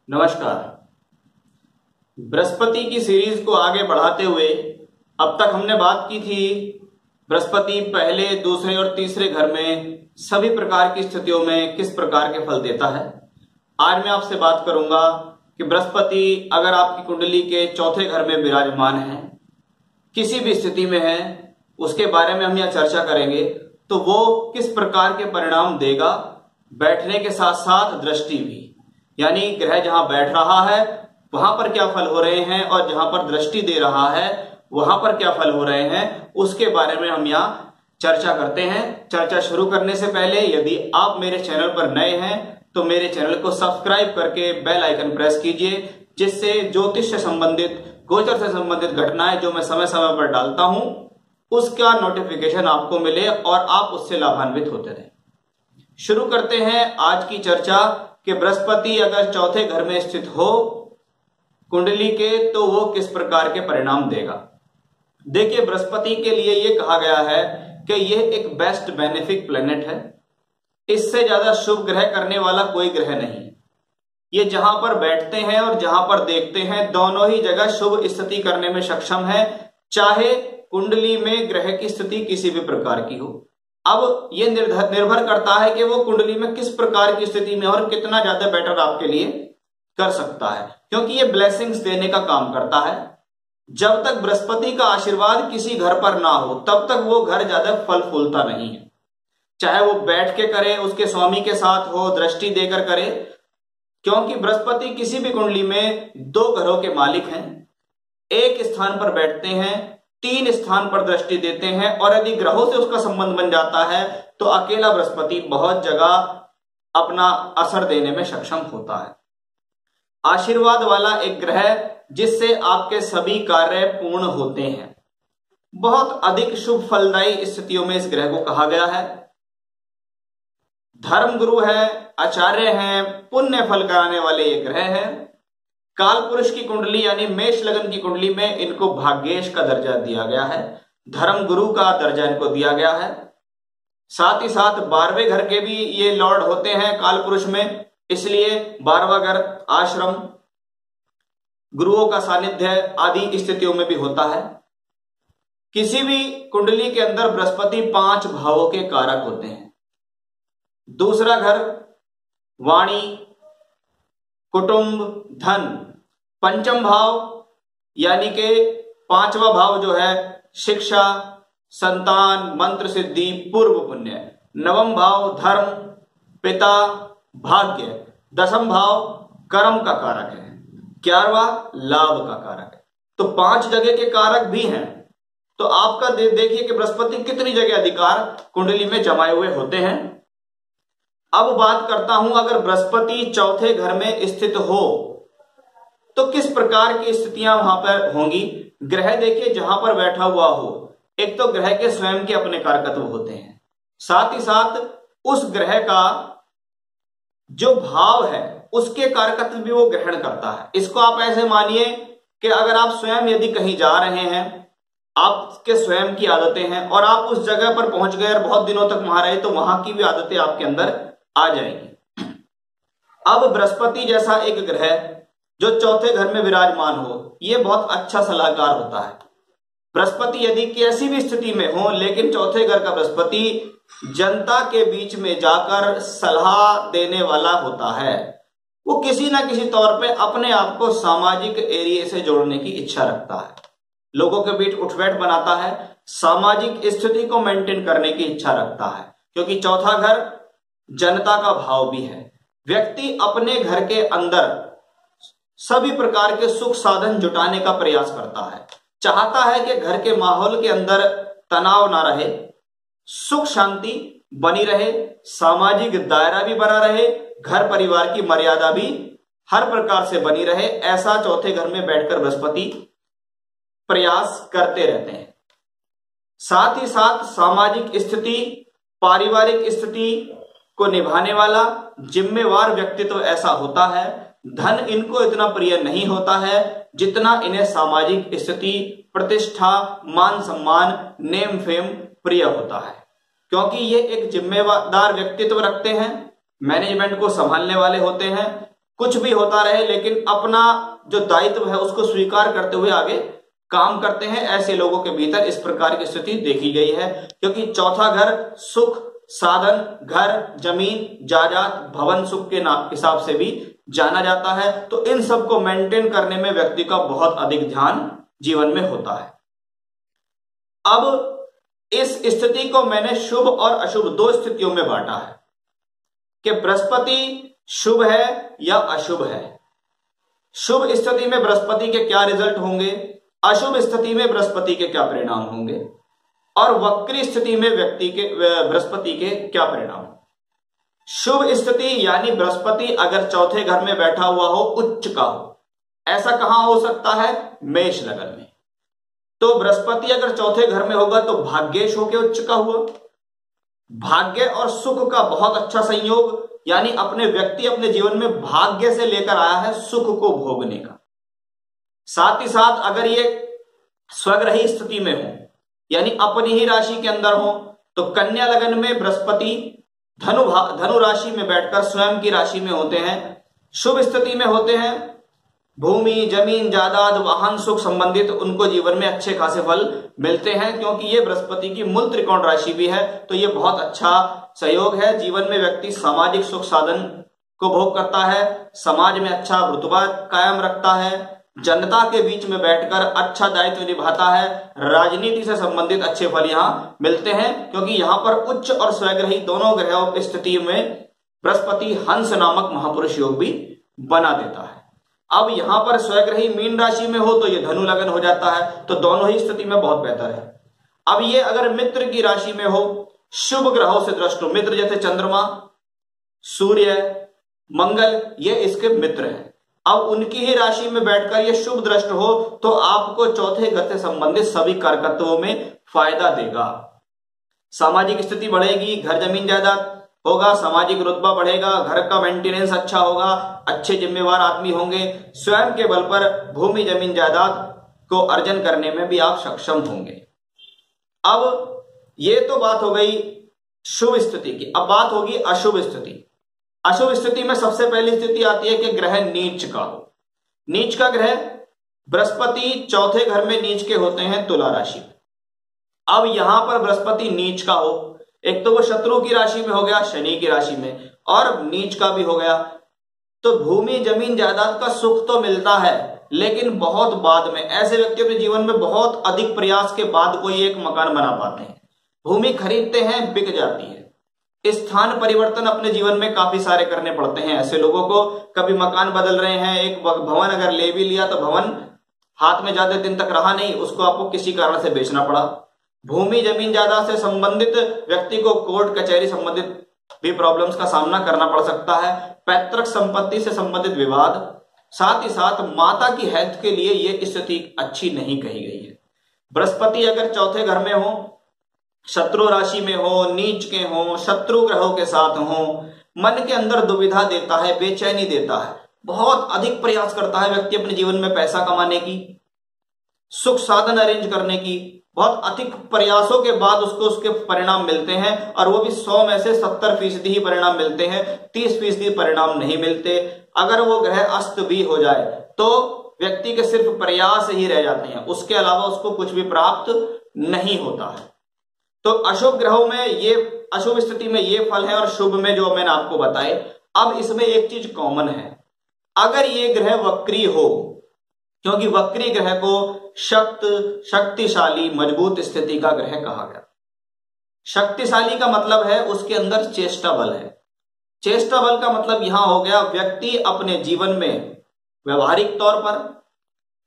नमस्कार। बृहस्पति की सीरीज को आगे बढ़ाते हुए अब तक हमने बात की थी बृहस्पति पहले, दूसरे और तीसरे घर में सभी प्रकार की स्थितियों में किस प्रकार के फल देता है। आज मैं आपसे बात करूंगा कि बृहस्पति अगर आपकी कुंडली के चौथे घर में विराजमान है, किसी भी स्थिति में है, उसके बारे में हम यह चर्चा करेंगे तो वो किस प्रकार के परिणाम देगा। बैठने के साथ साथ दृष्टि भी, यानी ग्रह जहां बैठ रहा है वहां पर क्या फल हो रहे हैं और जहां पर दृष्टि दे रहा है वहां पर क्या फल हो रहे हैं, उसके बारे में हम यहाँ चर्चा करते हैं। चर्चा शुरू करने से पहले यदि आप मेरे चैनल पर नए हैं तो मेरे चैनल को सब्सक्राइब करके बेल आइकन प्रेस कीजिए, जिससे ज्योतिष से संबंधित, गोचर से संबंधित घटनाएं जो मैं समय समय पर डालता हूं उसका नोटिफिकेशन आपको मिले और आप उससे लाभान्वित होते रहें। शुरू करते हैं आज की चर्चा कि बृहस्पति अगर चौथे घर में स्थित हो कुंडली के तो वो किस प्रकार के परिणाम देगा। देखिए, बृहस्पति के लिए ये कहा गया है कि यह एक बेस्ट बेनिफिक प्लेनेट है। इससे ज्यादा शुभ ग्रह करने वाला कोई ग्रह नहीं। ये जहां पर बैठते हैं और जहां पर देखते हैं दोनों ही जगह शुभ स्थिति करने में सक्षम है, चाहे कुंडली में ग्रह की स्थिति किसी भी प्रकार की हो। अब यह निर्भर करता है कि वो कुंडली में किस प्रकार की स्थिति में और कितना ज्यादा बेटर आपके लिए कर सकता है, क्योंकि ये ब्लेसिंग्स देने का काम करता है। जब तक बृहस्पति का आशीर्वाद किसी घर पर ना हो तब तक वो घर ज्यादा फल फूलता नहीं है। चाहे वो बैठ के करे, उसके स्वामी के साथ हो, दृष्टि देकर करे, क्योंकि बृहस्पति किसी भी कुंडली में दो घरों के मालिक हैं। एक स्थान पर बैठते हैं, तीन स्थान पर दृष्टि देते हैं, और यदि ग्रहों से उसका संबंध बन जाता है तो अकेला बृहस्पति बहुत जगह अपना असर देने में सक्षम होता है। आशीर्वाद वाला एक ग्रह जिससे आपके सभी कार्य पूर्ण होते हैं। बहुत अधिक शुभ फलदायी स्थितियों में इस ग्रह को कहा गया है। धर्म गुरु है, आचार्य हैं, पुण्य फल कराने वाले ये ग्रह हैं। काल पुरुष की कुंडली यानी मेष लगन की कुंडली में इनको भाग्येश का दर्जा दिया गया है, धर्म गुरु का दर्जा इनको दिया गया है। साथ ही साथ 12वें घर के भी ये लॉर्ड होते हैं काल पुरुष में, इसलिए 12वां घर आश्रम, गुरुओं का सानिध्य आदि स्थितियों में भी होता है। किसी भी कुंडली के अंदर बृहस्पति 5 भावों के कारक होते हैं। दूसरा घर वाणी, कुटुंब, धन। पंचम भाव यानी कि 5वां भाव जो है शिक्षा, संतान, मंत्र सिद्धि, पूर्व पुण्य। 9वां भाव धर्म, पिता, भाग्य। 10वां भाव कर्म का कारक है। 11वां लाभ का कारक है। तो 5 जगह के कारक भी हैं। तो आपका देखिए कि बृहस्पति कितनी जगह अधिकार कुंडली में जमाए हुए होते हैं। अब बात करता हूं, अगर बृहस्पति चौथे घर में स्थित हो तो किस प्रकार की स्थितियां वहां पर होंगी। ग्रह देखिए जहां पर बैठा हुआ हो, एक तो ग्रह के स्वयं के अपने कारकत्व होते हैं, साथ ही साथ उस ग्रह का जो भाव है उसके कारकत्व भी वो ग्रहण करता है। इसको आप ऐसे मानिए कि अगर आप स्वयं यदि कहीं जा रहे हैं, आपके स्वयं की आदतें हैं और आप उस जगह पर पहुंच गए और बहुत दिनों तक वहां रहे तो वहां की भी आदतें आपके अंदर आ जाएगी। अब बृहस्पति जैसा एक ग्रह जो चौथे घर में विराजमान हो, यह बहुत अच्छा सलाहकार होता है। बृहस्पति यदि कैसी भी स्थिति में हो, लेकिन चौथे घर का बृहस्पति जनता के बीच में जाकर सलाह देने वाला होता है। वो किसी ना किसी तौर पे अपने आप को सामाजिक एरिया से जोड़ने की इच्छा रखता है, लोगों के बीच उठबैठ बनाता है, सामाजिक स्थिति को मेंटेन करने की इच्छा रखता है, क्योंकि चौथा घर जनता का भाव भी है। व्यक्ति अपने घर के अंदर सभी प्रकार के सुख साधन जुटाने का प्रयास करता है, चाहता है कि घर के माहौल के अंदर तनाव ना रहे, सुख शांति बनी रहे, सामाजिक दायरा भी बना रहे, घर परिवार की मर्यादा भी हर प्रकार से बनी रहे। ऐसा चौथे घर में बैठकर बृहस्पति प्रयास करते रहते हैं। साथ ही साथ सामाजिक स्थिति, पारिवारिक स्थिति को निभाने वाला जिम्मेवार व्यक्तित्व ऐसा होता है। धन इनको इतना प्रिय नहीं होता है जितना इन्हें सामाजिक स्थिति, प्रतिष्ठा, मान सम्मान, नेम फेम प्रिय होता है, क्योंकि ये एक जिम्मेदार व्यक्तित्व रखते हैं, मैनेजमेंट को संभालने वाले होते हैं, कुछ भी होता रहे लेकिन अपना जो दायित्व है उसको स्वीकार करते हुए आगे काम करते हैं। ऐसे लोगों के भीतर इस प्रकार की स्थिति देखी गई है, क्योंकि चौथा घर सुख साधन, घर, जमीन, जायदाद, भवन सुख के हिसाब से भी जाना जाता है। तो इन सब को मेंटेन करने में व्यक्ति का बहुत अधिक ध्यान जीवन में होता है। अब इस स्थिति को मैंने शुभ और अशुभ दो स्थितियों में बांटा है कि बृहस्पति शुभ है या अशुभ है। शुभ स्थिति में बृहस्पति के क्या रिजल्ट होंगे, अशुभ स्थिति में बृहस्पति के क्या परिणाम होंगे, और वक्री स्थिति में बृहस्पति के क्या परिणाम। शुभ स्थिति यानी बृहस्पति अगर चौथे घर में बैठा हुआ हो, उच्च का हो, ऐसा कहां हो सकता है, मेष लगन में। तो बृहस्पति अगर चौथे घर में होगा तो भाग्येश होकर उच्च का हुआ। भाग्य और सुख का बहुत अच्छा संयोग, यानी अपने व्यक्ति अपने जीवन में भाग्य से लेकर आया है सुख को भोगने का। साथ ही साथ अगर ये स्वग्रही स्थिति में हो, यानी अपनी ही राशि के अंदर हो, तो कन्या लगन में बृहस्पति धनु राशि में बैठकर स्वयं की राशि में होते हैं। शुभ स्थिति में होते हैं, भूमि, जमीन, जायदाद, वाहन सुख संबंधित उनको जीवन में अच्छे खासे फल मिलते हैं, क्योंकि ये बृहस्पति की मूल त्रिकोण राशि भी है। तो ये बहुत अच्छा सहयोग है। जीवन में व्यक्ति सामाजिक सुख साधन को भोग करता है, समाज में अच्छा रुतबा कायम रखता है, जनता के बीच में बैठकर अच्छा दायित्व निभाता है, राजनीति से संबंधित अच्छे फल यहाँ मिलते हैं, क्योंकि यहाँ पर उच्च और स्वग्रही दोनों ग्रहों की स्थिति में बृहस्पति हंस नामक महापुरुष योग भी बना देता है। अब यहां पर स्वग्रही मीन राशि में हो तो ये धनु लगन हो जाता है, तो दोनों ही स्थिति में बहुत बेहतर है। अब ये अगर मित्र की राशि में हो, शुभ ग्रहों से दृष्ट हो, मित्र जैसे चंद्रमा, सूर्य, मंगल, ये इसके मित्र हैं। अब उनकी ही राशि में बैठकर ये शुभ दृष्ट हो तो आपको चौथे घर से संबंधित सभी कार्यकर्तव्यों में फायदा देगा। सामाजिक स्थिति बढ़ेगी, घर जमीन जायदाद होगा, सामाजिक रुतबा बढ़ेगा, घर का मेंटेनेंस अच्छा होगा, अच्छे जिम्मेवार आदमी होंगे, स्वयं के बल पर भूमि जमीन जायदाद को अर्जन करने में भी आप सक्षम होंगे। अब ये तो बात हो गई शुभ स्थिति की। अब बात होगी अशुभ स्थिति। अशुभ स्थिति में सबसे पहली स्थिति आती है कि ग्रह नीच का हो। नीच का ग्रह बृहस्पति चौथे घर में नीच के होते हैं तुला राशि। अब यहां पर बृहस्पति नीच का हो, एक तो वो शत्रु की राशि में हो गया, शनि की राशि में, और नीच का भी हो गया, तो भूमि जमीन जायदाद का सुख तो मिलता है, लेकिन बहुत बाद में। ऐसे व्यक्ति अपने जीवन में बहुत अधिक प्रयास के बाद कोई एक मकान बना पाते हैं। भूमि खरीदते हैं, बिक जाती है। स्थान परिवर्तन अपने जीवन में काफी सारे करने पड़ते हैं ऐसे लोगों को। कभी मकान बदल रहे हैं, एक भवन अगर ले भी लिया तो भवन हाथ में ज्यादा दिन तक रहा नहीं, उसको आपको किसी कारण से बेचना पड़ा। भूमि जमीन जायदाद से संबंधित व्यक्ति को कोर्ट कचहरी संबंधित भी प्रॉब्लम्स का सामना करना पड़ सकता है। पैतृक संपत्ति से संबंधित विवाद, साथ ही साथ माता की हेल्थ के लिए ये स्थिति अच्छी नहीं कही गई है। बृहस्पति अगर चौथे घर में हो, शत्रु राशि में हो, नीच के हो, शत्रु ग्रहों के साथ हो, मन के अंदर दुविधा देता है, बेचैनी देता है, बहुत अधिक प्रयास करता है व्यक्ति अपने जीवन में पैसा कमाने की, सुख साधन अरेंज करने की। बहुत अधिक प्रयासों के बाद उसको उसके परिणाम मिलते हैं, और वो भी 100 में से 70% ही परिणाम मिलते हैं, 30% परिणाम नहीं मिलते। अगर वो ग्रह अस्त भी हो जाए तो व्यक्ति के सिर्फ प्रयास ही रह जाते हैं, उसके अलावा उसको कुछ भी प्राप्त नहीं होता है। तो अशुभ ग्रहों में ये, अशुभ स्थिति में ये फल है, और शुभ में जो मैंने आपको बताए। अब इसमें एक चीज कॉमन है, अगर ये ग्रह वक्री हो, क्योंकि वक्री ग्रह को शक्तिशाली मजबूत स्थिति का ग्रह कहा गया। शक्तिशाली का मतलब है उसके अंदर चेष्टा बल है। चेष्टा बल का मतलब यहां हो गया व्यक्ति अपने जीवन में व्यवहारिक तौर पर,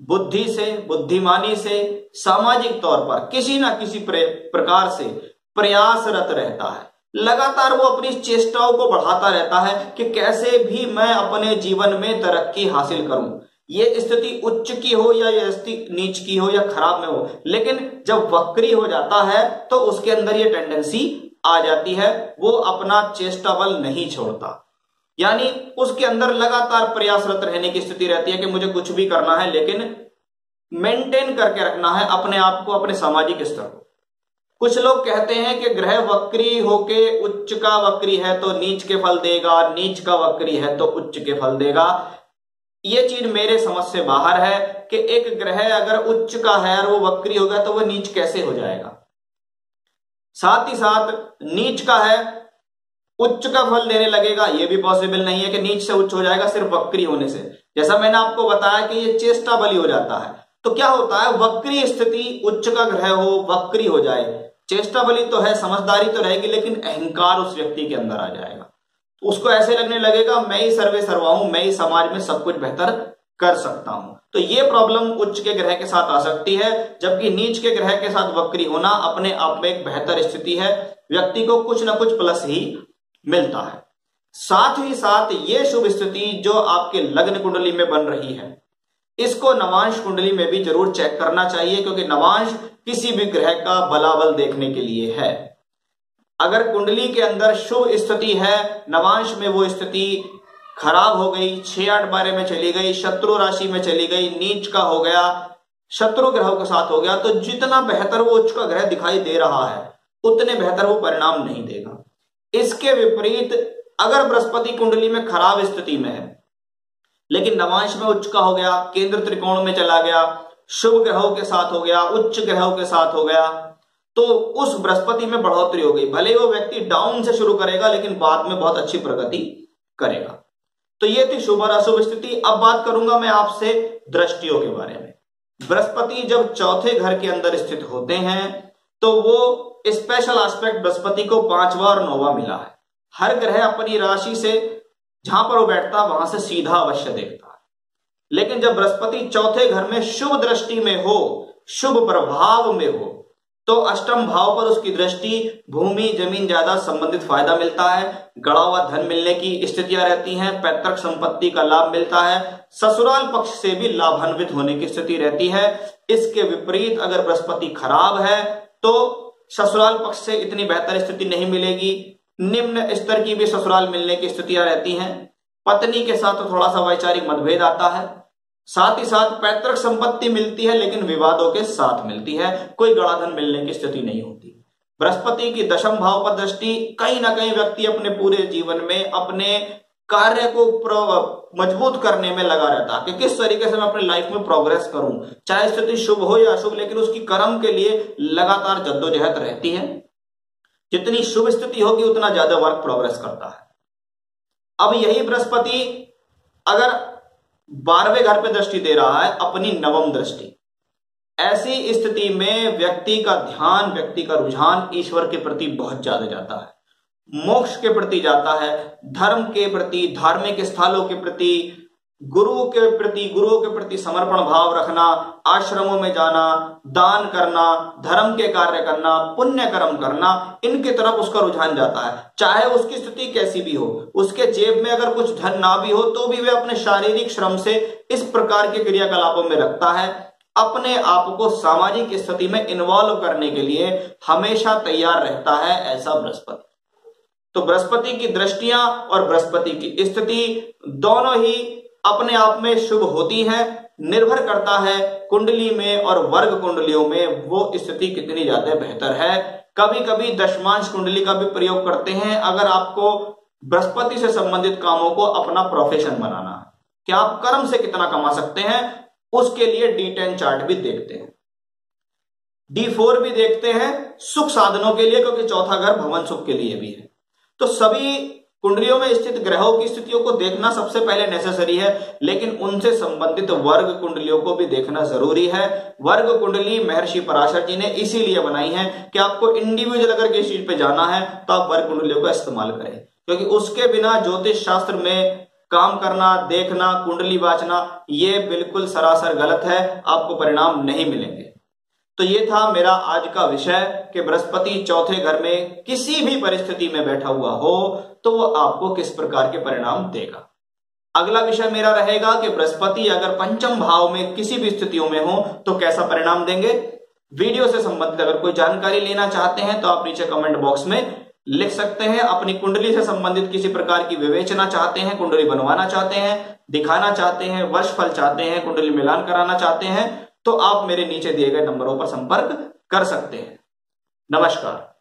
बुद्धि से, बुद्धिमानी से, सामाजिक तौर पर किसी ना किसी प्रकार से प्रयासरत रहता है। लगातार वो अपनी चेष्टाओं को बढ़ाता रहता है कि कैसे भी मैं अपने जीवन में तरक्की हासिल करूं। ये स्थिति उच्च की हो या ये स्थिति नीच की हो या खराब में हो, लेकिन जब वक्री हो जाता है तो उसके अंदर ये टेंडेंसी आ जाती है, वो अपना चेष्टा बल नहीं छोड़ता। यानी उसके अंदर लगातार प्रयासरत रहने की स्थिति रहती है कि मुझे कुछ भी करना है, लेकिन मेंटेन करके रखना है अपने आप को, अपने सामाजिक स्तर को। कुछ लोग कहते हैं कि ग्रह वक्री होके उच्च का वक्री है तो नीच के फल देगा, नीच का वक्री है तो उच्च के फल देगा। ये चीज मेरे समझ से बाहर है कि एक ग्रह अगर उच्च का है और वो वक्री होगा तो वो नीच कैसे हो जाएगा। साथ ही साथ नीच का है उच्च का फल देने लगेगा, ये भी पॉसिबल नहीं है कि नीच से उच्च हो जाएगा सिर्फ वक्री होने से। जैसा मैंने आपको बताया कि ये चेष्टा बलि हो जाता है। तो क्या होता है, वक्री स्थिति, उच्च का ग्रह हो वक्री हो जाए, चेष्टा बलि तो है, समझदारी तो रहेगी, लेकिन अहंकार उस व्यक्ति के अंदर आ जाएगा। तो उसको ऐसे लगने लगेगा मैं ही सर्वे सर्वा हूं, मैं ही समाज में सब कुछ बेहतर कर सकता हूं। तो ये प्रॉब्लम उच्च के ग्रह के साथ आ सकती है, जबकि नीच के ग्रह के साथ वक्री होना अपने आप में एक बेहतर स्थिति है, व्यक्ति को कुछ ना कुछ प्लस ही मिलता है। साथ ही साथ ये शुभ स्थिति जो आपके लग्न कुंडली में बन रही है, इसको नवांश कुंडली में भी जरूर चेक करना चाहिए, क्योंकि नवांश किसी भी ग्रह का बलाबल देखने के लिए है। अगर कुंडली के अंदर शुभ स्थिति है, नवांश में वो स्थिति खराब हो गई, 6-8 बारे में चली गई, शत्रु राशि में चली गई, नीच का हो गया, शत्रु ग्रहों के साथ हो गया, तो जितना बेहतर वो उच्च का ग्रह दिखाई दे रहा है उतने बेहतर वो परिणाम नहीं देगा। इसके विपरीत अगर बृहस्पति कुंडली में खराब स्थिति में है लेकिन नवांश में उच्च का हो गया, केंद्र त्रिकोण में चला गया, शुभ ग्रहों के साथ हो गया, उच्च ग्रहों के साथ हो गया, तो उस बृहस्पति में बढ़ोतरी हो गई। भले वो व्यक्ति डाउन से शुरू करेगा लेकिन बाद में बहुत अच्छी प्रगति करेगा। तो ये थी शुभ और अशुभ स्थिति। अब बात करूंगा मैं आपसे दृष्टियों के बारे में। बृहस्पति जब चौथे घर के अंदर स्थित होते हैं तो वो स्पेशल एस्पेक्ट बृहस्पति को 5वां और 9वां मिला है। हर ग्रह अपनी राशि से जहां पर वो बैठता है वहां से सीधा अवश्य देखता है, लेकिन जब बृहस्पति चौथे घर में शुभ दृष्टि में हो, शुभ प्रभाव में हो, तो अष्टम भाव पर उसकी दृष्टि भूमि जमीन जायदाद संबंधित फायदा मिलता है, गड़ा हुआ धन मिलने की स्थितियां रहती हैं, पैतृक संपत्ति का लाभ मिलता है, ससुराल पक्ष से भी लाभान्वित होने की स्थिति रहती है। इसके विपरीत अगर बृहस्पति खराब है तो ससुराल पक्ष से इतनी बेहतर स्थिति नहीं मिलेगी, निम्न स्तर की भी ससुराल मिलने की स्थितियां रहती हैं, पत्नी के साथ तो थोड़ा सा वैचारिक मतभेद आता है, साथ ही साथ पैतृक संपत्ति मिलती है लेकिन विवादों के साथ मिलती है, कोई गड़ा धन मिलने की स्थिति नहीं होती। बृहस्पति की दशम भाव पर दृष्टि कहीं ना कहीं व्यक्ति अपने पूरे जीवन में अपने कार्य को मजबूत करने में लगा रहता है कि किस तरीके से मैं अपनी लाइफ में प्रोग्रेस करूं, चाहे स्थिति शुभ हो या अशुभ, लेकिन उसकी कर्म के लिए लगातार जद्दोजहद रहती है। जितनी शुभ स्थिति होगी उतना ज्यादा वर्क प्रोग्रेस करता है। अब यही बृहस्पति अगर 12वें घर पे दृष्टि दे रहा है, अपनी नवम दृष्टि, ऐसी स्थिति में व्यक्ति का ध्यान, व्यक्ति का रुझान ईश्वर के प्रति बहुत ज्यादा जाता है, मोक्ष के प्रति जाता है, धर्म के प्रति, धार्मिक स्थलों के प्रति, गुरुओं के प्रति समर्पण भाव रखना, आश्रमों में जाना, दान करना, धर्म के कार्य करना, पुण्य कर्म करना, इनकी तरफ उसका रुझान जाता है। चाहे उसकी स्थिति कैसी भी हो, उसके जेब में अगर कुछ धन ना भी हो तो भी वह अपने शारीरिक श्रम से इस प्रकार के क्रियाकलापों में रखता है, अपने आप को सामाजिक स्थिति में इन्वॉल्व करने के लिए हमेशा तैयार रहता है, ऐसा बृहस्पति। तो बृहस्पति की दृष्टियां और बृहस्पति की स्थिति दोनों ही अपने आप में शुभ होती है, निर्भर करता है कुंडली में और वर्ग कुंडलियों में वो स्थिति कितनी ज्यादा बेहतर है। कभी कभी दशमांश कुंडली का भी प्रयोग करते हैं अगर आपको बृहस्पति से संबंधित कामों को अपना प्रोफेशन बनाना है कि आप कर्म से कितना कमा सकते हैं, उसके लिए D10 चार्ट भी देखते हैं, D4 भी देखते हैं सुख साधनों के लिए, क्योंकि चौथा घर भवन सुख के लिए भी है। तो सभी कुंडलियों में स्थित ग्रहों की स्थितियों को देखना सबसे पहले नेसेसरी है, लेकिन उनसे संबंधित वर्ग कुंडलियों को भी देखना जरूरी है। वर्ग कुंडली महर्षि पराशर जी ने इसीलिए बनाई है कि आपको इंडिविजुअल अगर किसी चीज पे जाना है तो आप वर्ग कुंडलियों का इस्तेमाल करें, क्योंकि उसके बिना ज्योतिष शास्त्र में काम करना, देखना, कुंडली बांचना, ये बिल्कुल सरासर गलत है, आपको परिणाम नहीं मिलेंगे। तो ये था मेरा आज का विषय कि बृहस्पति चौथे घर में किसी भी परिस्थिति में बैठा हुआ हो तो वो आपको किस प्रकार के परिणाम देगा। अगला विषय मेरा रहेगा कि बृहस्पति अगर पंचम भाव में किसी भी स्थितियों में हो तो कैसा परिणाम देंगे। वीडियो से संबंधित अगर कोई जानकारी लेना चाहते हैं तो आप नीचे कमेंट बॉक्स में लिख सकते हैं। अपनी कुंडली से संबंधित किसी प्रकार की विवेचना चाहते हैं, कुंडली बनवाना चाहते हैं, दिखाना चाहते हैं, वर्षफल चाहते हैं, कुंडली मिलान कराना चाहते हैं, तो आप मेरे नीचे दिए गए नंबरों पर संपर्क कर सकते हैं। नमस्कार।